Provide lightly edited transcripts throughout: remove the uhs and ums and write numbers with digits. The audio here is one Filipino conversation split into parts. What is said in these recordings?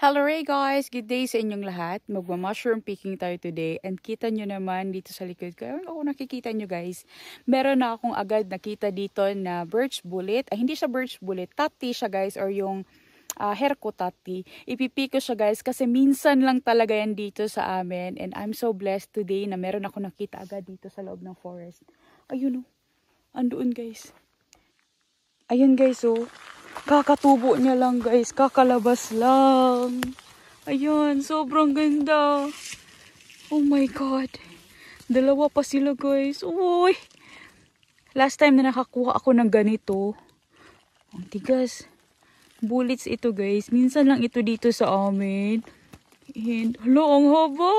Hello Ray guys! Good day sa inyong lahat. Magma-mushroom picking tayo today. And kita nyo naman dito sa likod ko. Ayun ako nakikita nyo guys. Meron na akong agad nakita dito na birch bullet. Ay hindi siya birch bullet. Tati siya guys or yung herko tati. Ipipiko siya guys kasi minsan lang talaga yan dito sa amin. And I'm so blessed today na meron ako nakita agad dito sa loob ng forest. Ayun o. Andoon guys. Ayun guys oh. Kakatubo niya lang guys, kakalabas lang. Ayun, sobrang ganda. Oh my god. Dalawa pa sila guys. Uy. Last time na nakakuha ako ng ganito. Ang tigas. Bullets ito guys. Minsan lang ito dito sa amin. And, hala, ang haba.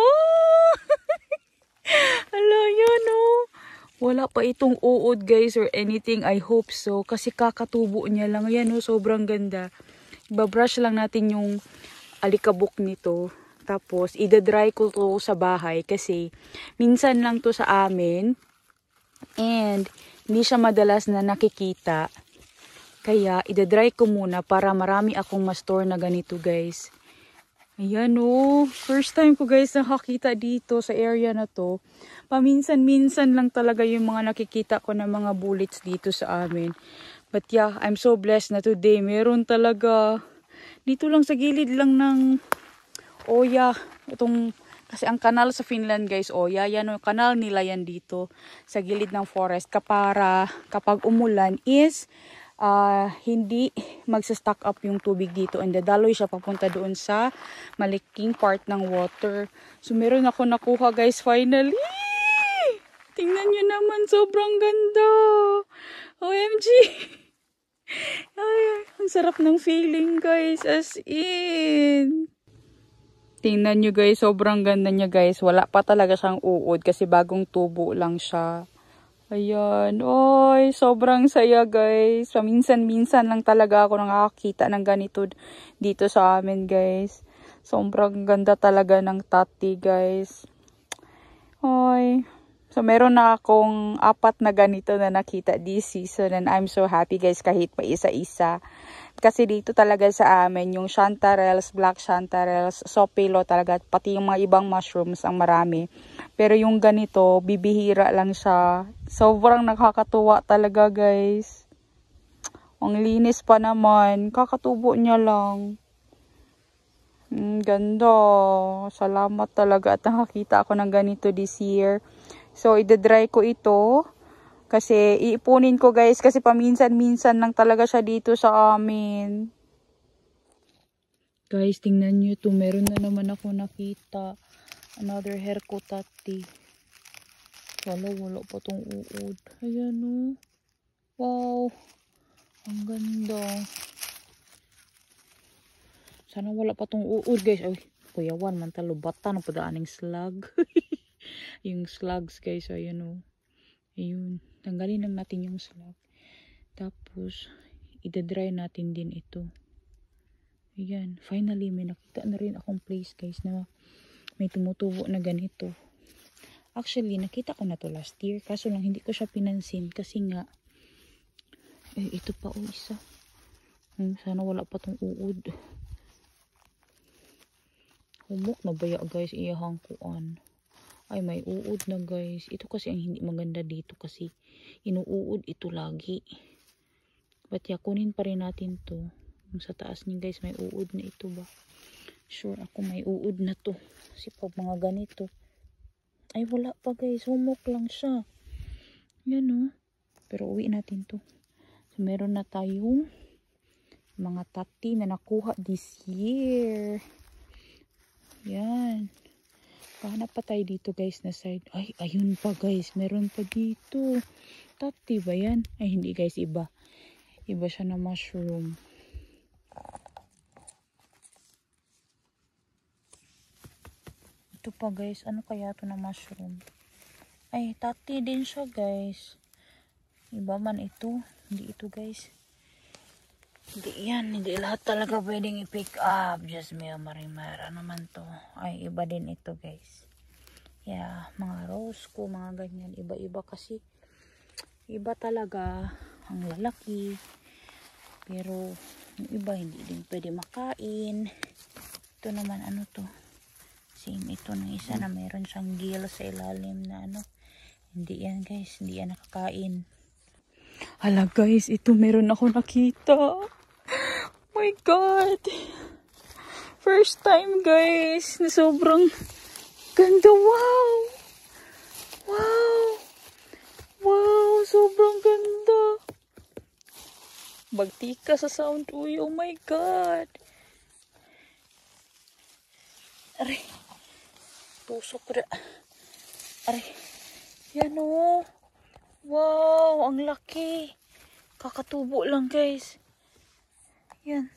Hala, yan oh. Wala pa itong uod guys or anything. I hope so. Kasi kakatubo niya lang. Ayan o, sobrang ganda. Ibabrush lang natin yung alikabok nito. Tapos, ida-dry ko to sa bahay. Kasi, minsan lang to sa amin. And, hindi siya madalas na nakikita. Kaya, ida-dry ko muna para marami akong ma-store na ganito guys. Ayan o. First time ko guys nakakita dito sa area na to. Paminsan-minsan lang talaga yung mga nakikita ko na mga bullets dito sa amin. But yeah, I'm so blessed na today. Meron talaga. Dito lang sa gilid lang ng Oya. Kasi ang kanal sa Finland guys, Oya. Yan o, kanal nila yan dito. Sa gilid ng forest. Kapag umulan is hindi magsa-stock up yung tubig dito and dadaloy siya papunta doon sa maliking part ng water. So meron ako nakuha guys finally. Tingnan nyo naman, sobrang ganda. OMG. Ay, ang sarap ng feeling guys, as in. Tingnan nyo guys, sobrang ganda niya guys. Wala pa talaga siyang uod kasi bagong tubo lang siya. Ayan. Oy, sobrang saya guys. Paminsan-minsan lang talaga ako nakakita ng ganito dito sa amin guys. Sobrang ganda talaga ng tati guys. Oy. So meron na akong 4 na ganito na nakita this season and I'm so happy guys kahit pa isa-isa. Kasi dito talaga sa amin, yung chanterelles, black chanterelles, sopilo talaga, pati yung mga ibang mushrooms ang marami. Pero yung ganito, bibihira lang siya. Sobrang nakakatuwa talaga guys. Ang linis pa naman, kakatubo niya lang. Ganda. Salamat talaga at nakakita ako ng ganito this year. So, ida-dry ko ito. Kasi iipunin ko guys kasi paminsan-minsan lang talaga siya dito sa amin. Guys, tingnan nyo ito. Meron na naman ako nakita. Another herko tati. Wala pa tong uod. Ayan o. Wow. Ang ganda. Sana wala pa tong uod guys. Ay, kuyawan man talo. Bata na padaaning slug. Yung slugs guys. Ayan o. Ayun. Tanggalin lang natin yung slug. Tapos, ida-dry natin din ito. Ayan. Finally, may nakita na rin akong place guys na may tumutubo na ganito. Actually, nakita ko na to last year. Kaso lang, hindi ko siya pinansin. Kasi nga, ito pa o isa. Sana wala pa tong uod. Humok na baya guys. Iyahang kuan. Ay, may uod na guys. Ito kasi ang hindi maganda dito kasi inuuod ito lagi. But yeah, kunin pa rin natin to. Yung sa taas niya guys, may uod na ito ba? Sure ako may uod na to. Kasi pag mga ganito. Ay, wala pa guys. Humok lang siya. Yan o. Pero uwi natin to. So, meron na tayong mga tati na nakuha this year. Yan. Pahanap pa tayo dito guys na side. Ay, ayun pa guys. Meron pa dito. Tati ba yan? Ay, hindi guys. Iba. Iba siya na mushroom. Ito pa guys. Ano kaya ito na mushroom? Ay, tati din siya guys. Iba man ito. Hindi ito guys. Hindi yan. Hindi lahat talaga pwedeng i-pick up. Just me, marimara naman to. Ay, iba din ito guys. Yeah, mga rose ko, mga ganyan. Iba-iba kasi. Iba talaga ang lalaki. Pero, yung iba hindi din pwede makain. Ito naman, ano to? Same ito ng isa na mayroon siyang gill sa ilalim na ano. Hindi yan guys, hindi yan nakakain. Hala guys, ito meron ako nakita. Oh my God. First time guys, na sobrang ganda. Wow. Wow. Wow, sobrang ganda. Bagtika sa sound. Uy, oh my God. Aray. Tusok ko na. Aray. Yan o. Wow, ang laki. Kakatubo lang guys. Yan.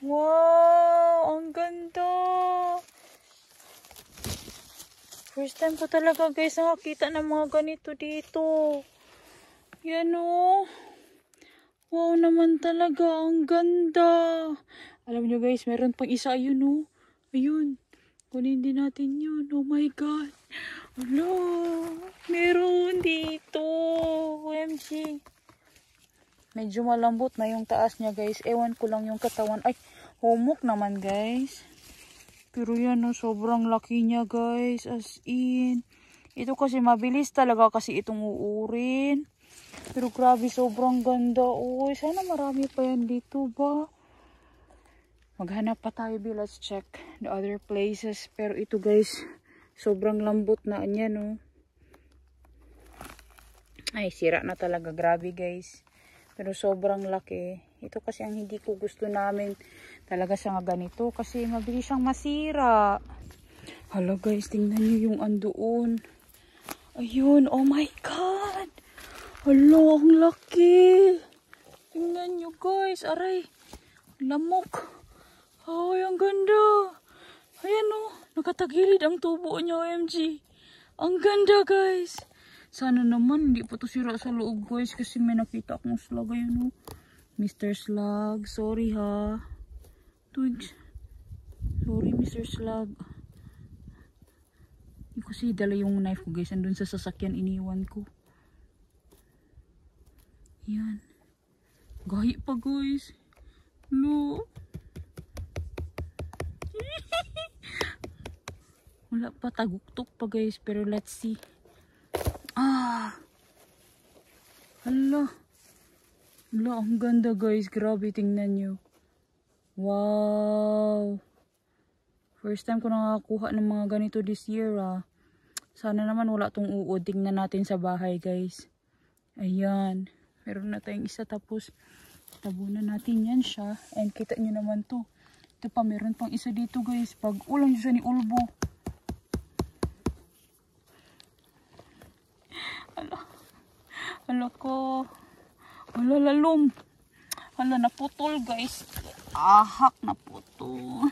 Wow, ang ganda. First time ko talaga guys nakakita ng mga ganito dito. Yan o. Wow naman talaga, ang ganda. Alam nyo guys, meron pang isa. Ayun o. Ayun. Kunin din natin yun. Oh my God. Hello. Meron dito. OMG. Medyo malambot na yung taas niya guys. Ewan ko lang yung katawan. Ay, humok naman guys. Pero yan o, sobrang laki niya guys. As in. Ito kasi mabilis talaga kasi itong uurin. Pero grabe, sobrang ganda. Uy, sana marami pa yan dito ba? Maghanap pa tayo, let's check the other places. Pero ito guys, sobrang lambot na niya, no? Ay, sira na talaga. Grabe guys. Pero sobrang laki. Ito kasi ang hindi ko gusto namin talaga sa ganito. Kasi mabilis siyang masira. Hala guys, tingnan nyo yung andoon. Ayun, oh my God. Hala, ang laki. Tingnan nyo guys, aray. Lamok. Ay, ang ganda. Ayan o, nakatagilid ang tubo niya, OMG. Ang ganda guys. Sana naman hindi pa to sira sa loob guys kasi may nakita akong slug. Ayun o. Mr. Slug, sorry ha. Twigs. Sorry Mr. Slug. Hindi ko kasi dala yung knife ko guys. Andun sa sasakyan iniwan ko. Yan. Gahi pa guys. Lo. Wala pa, taguktok pa guys. Pero let's see. Ah. Hala. Hala, ang ganda guys. Grabe, tingnan nyo. Wow. First time ko nakakuha ng mga ganito this year ah. Sana naman wala tong uod. Tingnan natin sa bahay guys. Ayan. Meron na tayong isa, tapos tabunan natin yan siya. And kita nyo naman to. Ito pa, meron pang isa dito guys. Pag ulang siya ni Ulbo. Hala ko. Hala lalom. Hala, naputol guys. Ahak, naputol.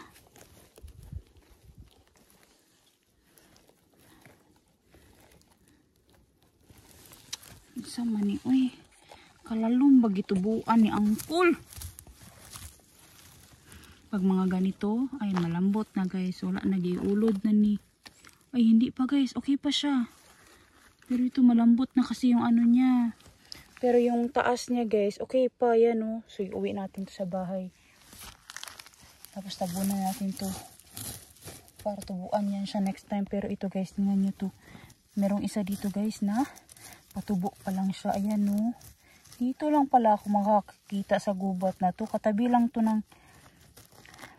Isa man ni, uy. Kalalom bagitubuan ni angkol. Pag mga ganito, ay malambot na guys. Wala nagiulod na ni. Ay, hindi pa guys. Okay pa siya. Pero ito malambot na kasi yung ano niya. Pero yung taas niya guys, okay pa yan oh. So iuwi natin to sa bahay. Tapos tabunan natin to. Para tubuan yan siya next time. Pero ito guys, tingnan nyo to. Merong isa dito guys na patubo pa lang siya. Ayan oh. Dito lang pala ako makakita sa gubat na to. Katabi lang to ng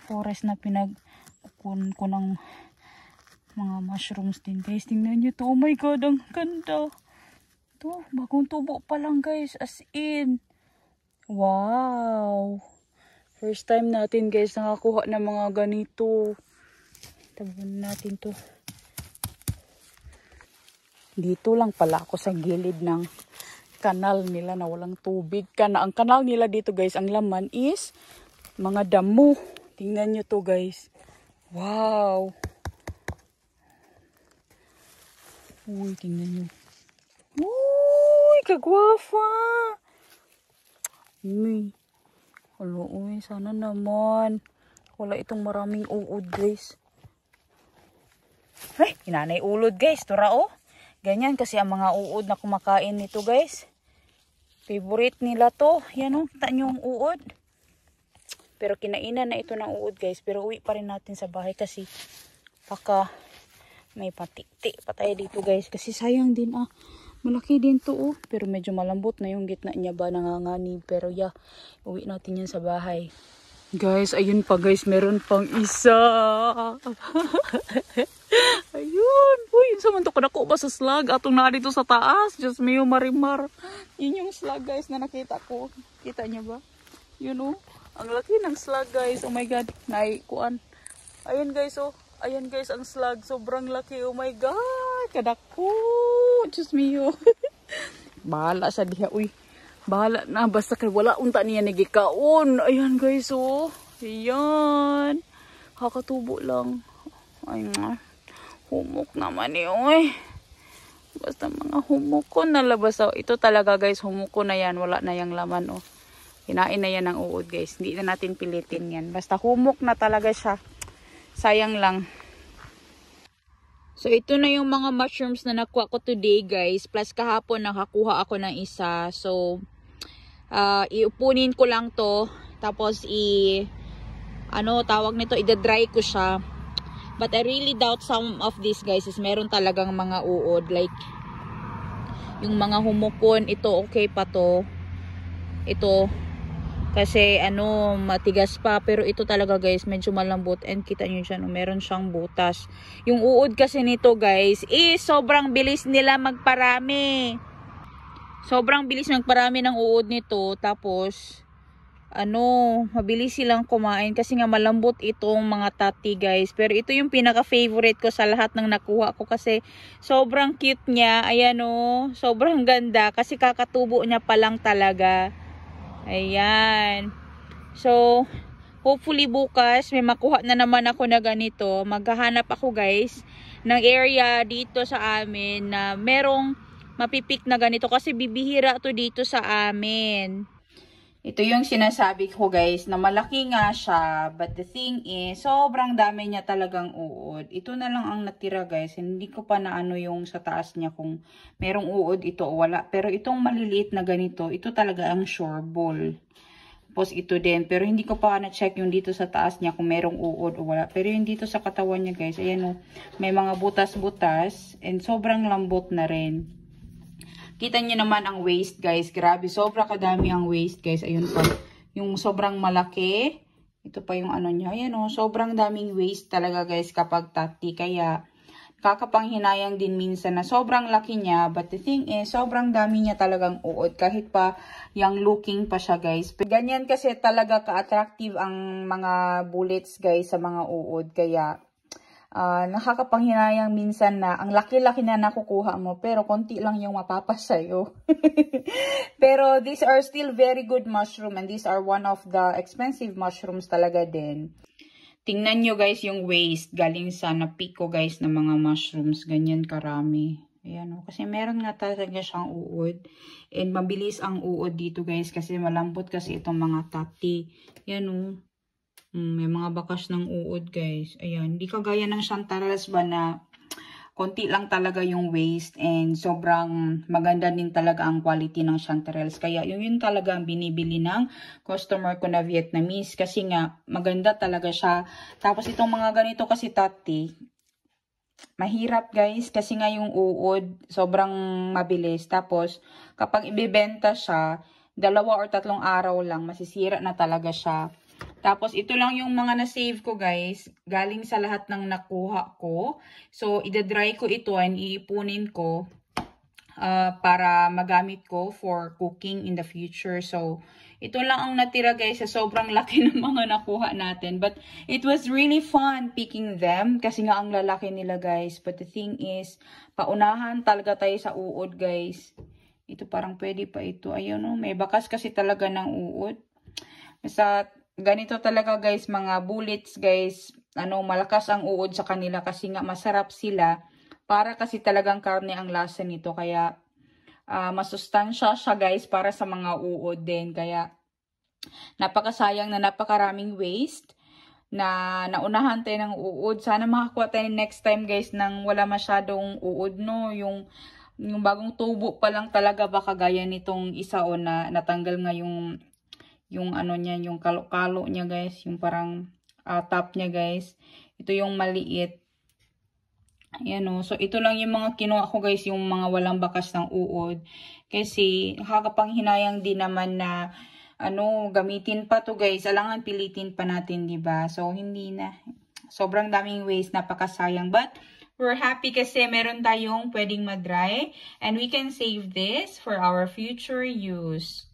forest na pinagpukun ko ng mga mushrooms din guys. Tingnan nyo to. Oh my God, ang ganda. To, bagong tubo pa lang guys. As in. Wow. First time natin guys nakakuha ng mga ganito. Tabunan natin to. Dito lang pala ako sa gilid ng kanal nila na walang tubig. Ang kanal nila dito guys, ang laman is mga damo. Tingnan nyo to guys. Wow. Uy, tingnan nyo. Uy, kagwafa. Uy. Hala, uy, sana naman. Wala itong maraming uod guys. Ay, inanay ulod guys. Tura oh. Ganyan kasi ang mga uod na kumakain nito guys. Favorite nila to. Yan oh, kita nyo yung uod. Pero kinainan na ito ng uod guys. Pero uwi pa rin natin sa bahay kasi baka may patikti pa tayo dito guys. Kasi sayang din malaki din to Pero medyo malambot na yung gitna niya ba, nanganganib. Pero yeah, uwi natin yan sa bahay. Guys, ayun pa guys, meron pang isa. Ayun. Uy, yun sa mantok na ko ba sa slag? Atong na dito sa taas. Just mayo marimar. Yun yung slag guys na nakita ko. Kita niya ba? Yun ang laki ng slag guys. Oh my god. Naikuan. Ayun guys Ayan guys, ang slag. Sobrang laki. Oh my god. Kadako. Diyos miyo. Bahala sa diha. Uy. Bahala na. Basta wala unta niya nagikaon. Ayan guys Ayan. Kakatubo lang. Ay nga. Humok naman Uy. Basta mga humoko na labas. Ito talaga guys. Humoko na yan. Wala na yung laman Hinain na yan ng uod guys. Hindi na natin pilitin yan. Basta humok na talaga siya. Sayang lang. So, ito na yung mga mushrooms na nakuha ko today, guys. Plus, kahapon nakakuha ako ng isa. So, iupunin ko lang to. Tapos, tawag nito, i-dry ko siya. But, I really doubt some of these, guys, is meron talagang mga uod. Like, yung mga humukon, ito, okay pa to. Ito, kasi matigas pa, pero ito talaga guys medyo malambot, and kita nyo dyan meron siyang butas. Yung uod kasi nito guys sobrang bilis nila magparami. Sobrang bilis magparami ng uod nito. Tapos mabilis silang kumain kasi nga malambot itong mga tati guys. Pero ito yung pinaka favorite ko sa lahat ng nakuha ko kasi sobrang cute niya. Ayan sobrang ganda kasi kakatubo niya pa lang talaga. Ayan. So, hopefully bukas may makuha na naman ako na ganito. Maghahanap ako guys ng area dito sa amin na merong mapipik na ganito kasi bibihira to dito sa amin. Ito yung sinasabi ko guys na malaki nga siya, but the thing is sobrang dami niya talagang uod. Ito na lang ang natira guys. Hindi ko pa na yung sa taas niya kung merong uod ito o wala. Pero itong maliliit na ganito, ito talaga ang sure ball. Tapos ito din, pero hindi ko pa na-check yung dito sa taas niya kung merong uod o wala. Pero yung dito sa katawan niya guys, ayan may mga butas-butas and sobrang lambot na rin. Kita niyo naman ang waist guys. Grabe, sobra kadami ang waist guys. Ayun pa. Yung sobrang malaki. Ito pa yung niya. Ayan sobrang daming waist talaga guys kapag tati. Kaya kakapanghinayang din minsan na sobrang laki niya. But the thing is, sobrang dami niya talagang uod. Kahit pa young looking pa siya guys. Ganyan kasi talaga ka-attractive ang mga bullets guys sa mga uod. Kaya nakakapanghinayang minsan na ang laki-laki na nakukuha mo pero konti lang yung mapapasayo. Pero these are still very good mushroom and these are one of the expensive mushrooms talaga din. Tingnan nyo guys yung waist galing sa na-pick ko guys ng mga mushrooms. Ganyan karami. Ayan kasi meron nga talaga siyang uod. And mabilis ang uod dito guys kasi malambot kasi itong mga tati. Ayan may mga bakas ng uod guys. Ayan. Hindi kagaya ng chanterelles ba na konti lang talaga yung waist. And sobrang maganda din talaga ang quality ng chanterelles. Kaya yun talaga ang binibili ng customer ko na Vietnamese. Kasi nga maganda talaga siya. Tapos itong mga ganito kasi tati. Mahirap guys. Kasi nga yung uod sobrang mabilis. Tapos kapag ibibenta siya, 2 or 3 araw lang masisira na talaga siya. Tapos, ito lang yung mga na-save ko, guys. Galing sa lahat ng nakuha ko. So, ida-dry ko ito and iipunin ko para magamit ko for cooking in the future. So, ito lang ang natira, guys, sa sobrang laki ng mga nakuha natin. But, it was really fun picking them kasi nga ang lalaki nila, guys. But the thing is, paunahan talaga tayo sa uod, guys. Ito parang pwede pa ito. Ayun, may bakas kasi talaga ng uod. Basta, ganito talaga guys, mga bullets guys, malakas ang uod sa kanila kasi nga masarap sila. Para kasi talagang karne ang lasa nito. Kaya masustansya siya guys para sa mga uod din. Kaya napakasayang na napakaraming waste na naunahan tayo ng uod. Sana makakuha tayo next time guys nang wala masyadong uod yung bagong tubo pa lang talaga baka gaya nitong isa na natanggal nga yung yung ano niya, yung kalo-kalo niya guys, yung parang top niya guys. Ito yung maliit. Ayan o. So, ito lang yung mga kinuha ko guys, yung mga walang bakas ng uod. Kasi, nakakapanghinayang din naman na, gamitin pa to guys. Alangan pilitin pa natin, diba? So, hindi na. Sobrang daming waste, napakasayang. But, we're happy kasi meron tayong pwedeng ma-dry. And we can save this for our future use.